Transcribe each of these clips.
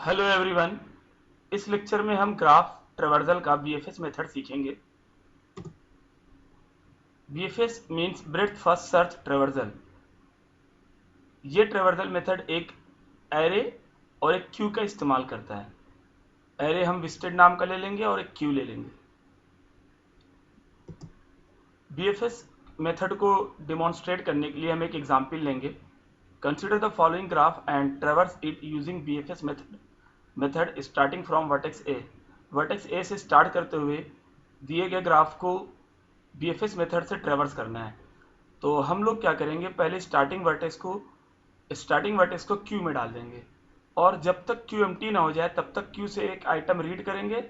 Hello everyone. इस lecture में हम ग्राफ ट्रेवर्सल का बीएफएस मेथड सीखेंगे। BFS means breadth first search traversal. ये ट्रेवर्सल मेथड एक एरे और एक क्यू का इस्तेमाल करता है। एरे हम विजिटेड नाम का ले लेंगे और एक क्यू ले लेंगे। बीएफएस मेथड को डिमॉन्स्ट्रेट करने के लिए हम एक एग्जाम्पल लेंगे। Consider the following graph and ट्रेवर्स it using BFS method starting from vertex A. Vertex ए से स्टार्ट करते हुए दिए गए ग्राफ को बीएफएस मेथड से ट्रेवर्स करना है। तो हम लोग क्या करेंगे, पहले स्टार्टिंग वर्टेक्स को क्यू में डाल देंगे और जब तक क्यू एम्प्टी ना हो जाए तब तक क्यू से एक आइटम रीड करेंगे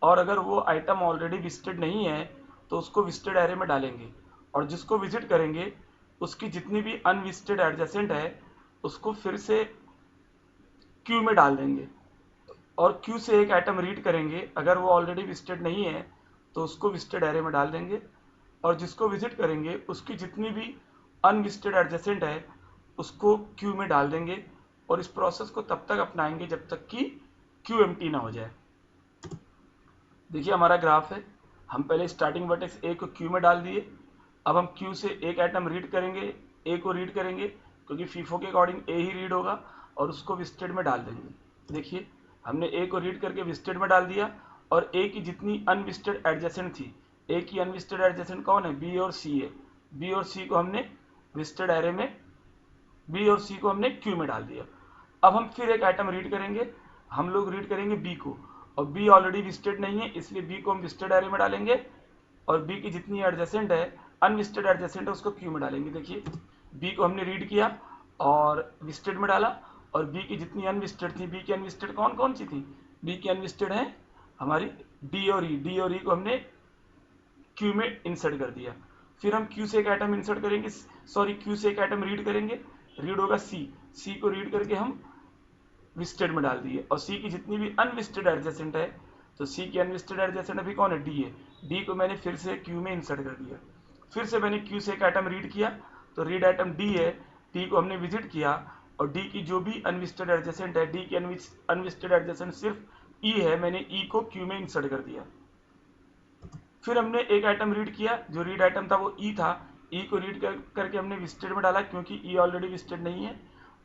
और अगर वो आइटम ऑलरेडी विजिटेड नहीं है तो उसको विजिटेड एरे में डालेंगे और जिसको विजिट करेंगे उसकी जितनी भी अनविजिटेड एडजेसेंट है उसको फिर से क्यू में डाल देंगे और क्यू से एक आइटम रीड करेंगे, अगर वो ऑलरेडी विजिटेड नहीं है तो उसको विजिटेड एरे में डाल देंगे और जिसको विजिट करेंगे उसकी जितनी भी अनविजिटेड एडजेसेंट है उसको क्यू में डाल देंगे और इस प्रोसेस को तब तक अपनाएंगे जब तक कि क्यू एम्प्टी ना हो जाए। देखिए हमारा ग्राफ है, हम पहले स्टार्टिंग वर्टेक्स ए को क्यू में डाल दिए। अब हम क्यू से एक आइटम रीड करेंगे, ए को रीड करेंगे क्योंकि फीफो के अकॉर्डिंग ए ही रीड होगा और उसको विजिटेड में डाल देंगे। देखिए हमने ए को रीड करके विजिटेड में डाल दिया और ए की जितनी अनविजिटेड एडजेसेंट थी, ए की अनविजिटेड एडजेसेंट कौन है, बी और सी है। बी और सी को हमने विजिटेड एरे में, बी और सी को हमने क्यू में डाल दिया। अब हम फिर एक आइटम रीड करेंगे, हम लोग रीड करेंगे बी को और बी ऑलरेडी विजिटेड नहीं है इसलिए बी को हम विजिटेड एरे में डालेंगे और बी की जितनी एडजेसेंट है, अनविजिटेड एडजेसेंट है, उसको क्यू में डालेंगे। देखिए बी को हमने रीड किया और विजिटेड में डाला और बी की जितनी अनविजिटेड थी, बी की अनविजिटेड कौन कौन सी थी, बी की अनविजिटेड है हमारी डी और ई। डी और ई को हमने क्यू में इंसर्ट कर दिया। फिर हम क्यू से एक आइटम इंसर्ट करेंगे, सॉरी क्यू से एक आइटम रीड करेंगे, रीड होगा सी। सी को रीड करके हम विजिटेड में डाल दिए और सी की जितनी भी अनविजिटेड एडजेसेंट है, तो सी की अनविजिटेड एडजेसेंट अभी कौन है, डी है। डी को मैंने फिर से क्यू में इंसर्ट कर दिया। फिर से मैंने क्यू से एक आइटम रीड किया तो रीड आइटम डी है, डी को हमने विजिट किया और डी की जो भी अनविजिटेड एडजेसेंट है, डी की अनविजिटेड एडजेसेंट सिर्फ ई है, मैंने ई को क्यू में इंसर्ट कर दिया। फिर हमने एक आइटम रीड किया, जो रीड आइटम था वो ई था, ई को रीड करके हमने विजिटेड में डाला क्योंकि ई ऑलरेडी विजिटेड नहीं है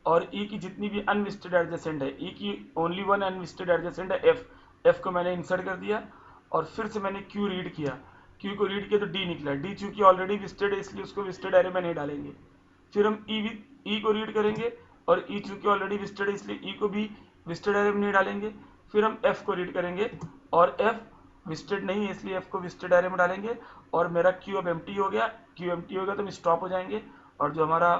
और ई की जितनी भी अनविजिटेड एडजेसेंट है, ई की ओनली वन अनविजिटेड एडजेसेंट है एफ, एफ को मैंने इंसर्ट कर दिया और फिर से मैंने क्यू रीड किया, क्यू को रीड किया तो डी निकला। डी चूंकि ऑलरेडी विजिटेड है इसलिए उसको विजिटेड एरे में नहीं डालेंगे। फिर हम ई को रीड करेंगे और ई चूंकि ऑलरेडी विजिटेड है इसलिए ई को भी विजिटेड एरे में नहीं डालेंगे। फिर हम एफ को रीड करेंगे और एफ विजिटेड नहीं है इसलिए एफ को विजिटेड एरे में डालेंगे और मेरा क्यू अब एम्प्टी हो गया। क्यू एम्प्टी हो गया तो हम स्टॉप हो जाएंगे और जो हमारा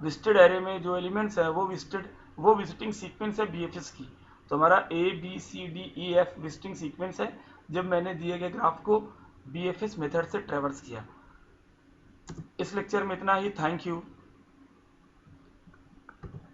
विजिटेड एरे में जो एलिमेंट्स है वो विजिटिंग सीक्वेंस है बीएफएस की। तो हमारा A B C D E F visiting sequence है जब मैंने दिए गए ग्राफ को बीएफएस मेथड से ट्रेवर्स किया। इस लेक्चर में इतना ही। Thank you.